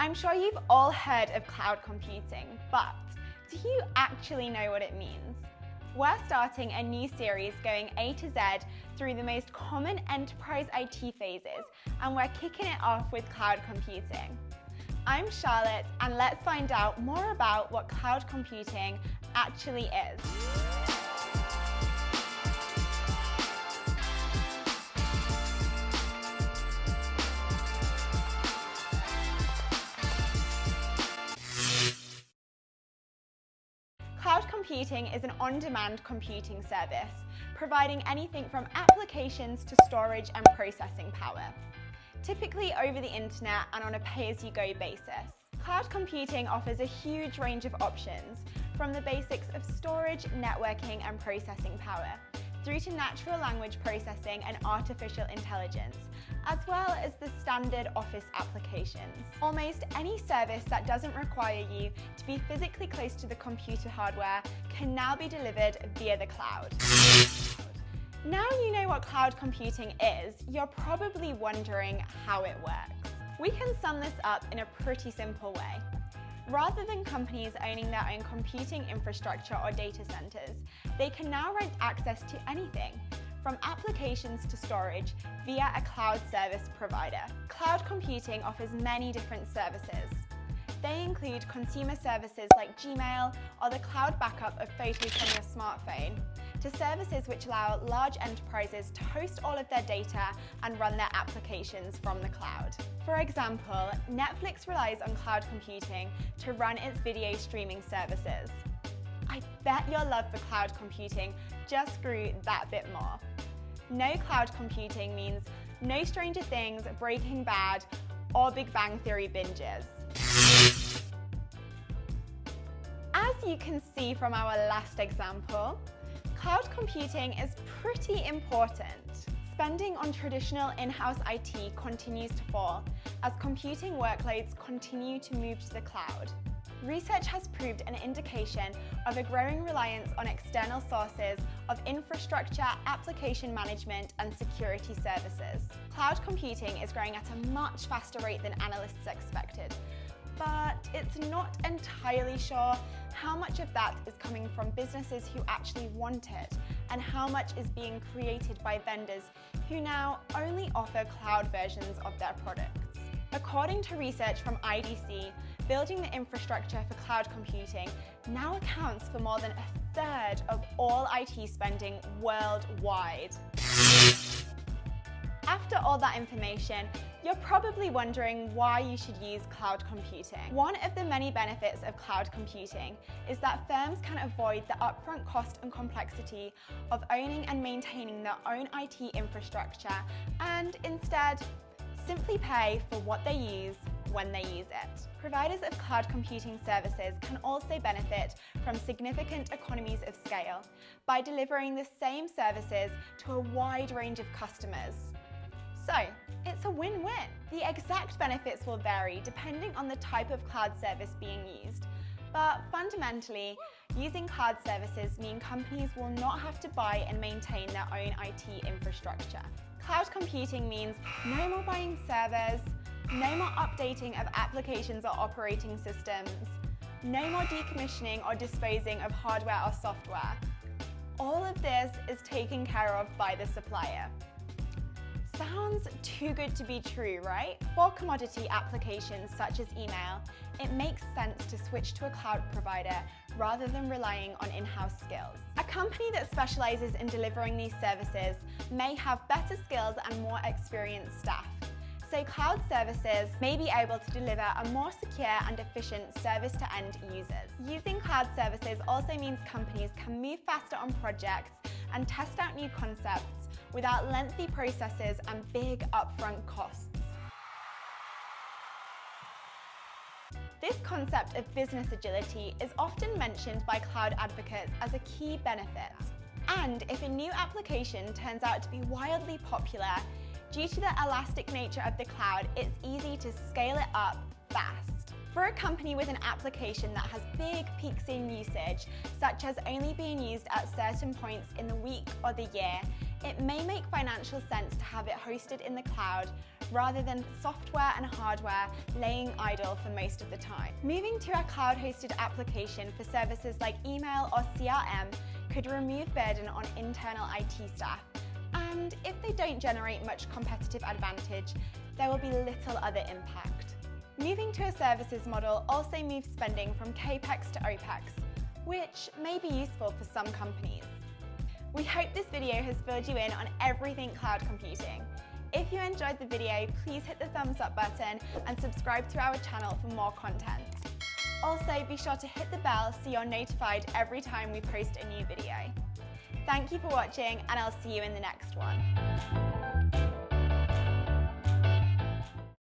I'm sure you've all heard of cloud computing, but do you actually know what it means? We're starting a new series going A to Z through the most common enterprise IT phases, and we're kicking it off with cloud computing. I'm Charlotte, and let's find out more about what cloud computing actually is. Cloud computing is an on-demand computing service, providing anything from applications to storage and processing power, typically over the internet and on a pay-as-you-go basis. Cloud computing offers a huge range of options, from the basics of storage, networking, and processing power, through to natural language processing and artificial intelligence, as well as the standard office applications. Almost any service that doesn't require you to be physically close to the computer hardware can now be delivered via the cloud. Now you know what cloud computing is, you're probably wondering how it works. We can sum this up in a pretty simple way. Rather than companies owning their own computing infrastructure or data centers, they can now rent access to anything, from applications to storage, via a cloud service provider. Cloud computing offers many different services. They include consumer services like Gmail or the cloud backup of photos from your smartphone, to services which allow large enterprises to host all of their data and run their applications from the cloud. For example, Netflix relies on cloud computing to run its video streaming services. I bet your love for cloud computing just grew that bit more. No cloud computing means no Stranger Things, Breaking Bad, or Big Bang Theory binges. As you can see from our last example, cloud computing is pretty important. Spending on traditional in-house IT continues to fall as computing workloads continue to move to the cloud. Research has proved an indication of a growing reliance on external sources of infrastructure, application management, and security services. Cloud computing is growing at a much faster rate than analysts expected, but it's not entirely sure how much of that is coming from businesses who actually want it, and how much is being created by vendors who now only offer cloud versions of their products. According to research from IDC, building the infrastructure for cloud computing now accounts for more than a third of all IT spending worldwide. After all that information, you're probably wondering why you should use cloud computing. One of the many benefits of cloud computing is that firms can avoid the upfront cost and complexity of owning and maintaining their own IT infrastructure, and instead simply pay for what they use when they use it. Providers of cloud computing services can also benefit from significant economies of scale by delivering the same services to a wide range of customers. So, it's a win-win. The exact benefits will vary depending on the type of cloud service being used, but fundamentally, using cloud services mean companies will not have to buy and maintain their own IT infrastructure. Cloud computing means no more buying servers, no more updating of applications or operating systems, no more decommissioning or disposing of hardware or software. All of this is taken care of by the supplier. Sounds too good to be true, right? For commodity applications such as email, it makes sense to switch to a cloud provider rather than relying on in-house skills. A company that specializes in delivering these services may have better skills and more experienced staff, so cloud services may be able to deliver a more secure and efficient service to end users. Using cloud services also means companies can move faster on projects and test out new concepts without lengthy processes and big upfront costs. This concept of business agility is often mentioned by cloud advocates as a key benefit. And if a new application turns out to be wildly popular, due to the elastic nature of the cloud, it's easy to scale it up fast. For a company with an application that has big peaks in usage, such as only being used at certain points in the week or the year, it may make financial sense to have it hosted in the cloud rather than software and hardware laying idle for most of the time. Moving to a cloud-hosted application for services like email or CRM could remove burden on internal IT staff, and if they don't generate much competitive advantage, there will be little other impact. Moving to a services model also moves spending from CAPEX to OPEX, which may be useful for some companies. We hope this video has filled you in on everything cloud computing. If you enjoyed the video, please hit the thumbs up button and subscribe to our channel for more content. Also, be sure to hit the bell so you're notified every time we post a new video. Thank you for watching, and I'll see you in the next one.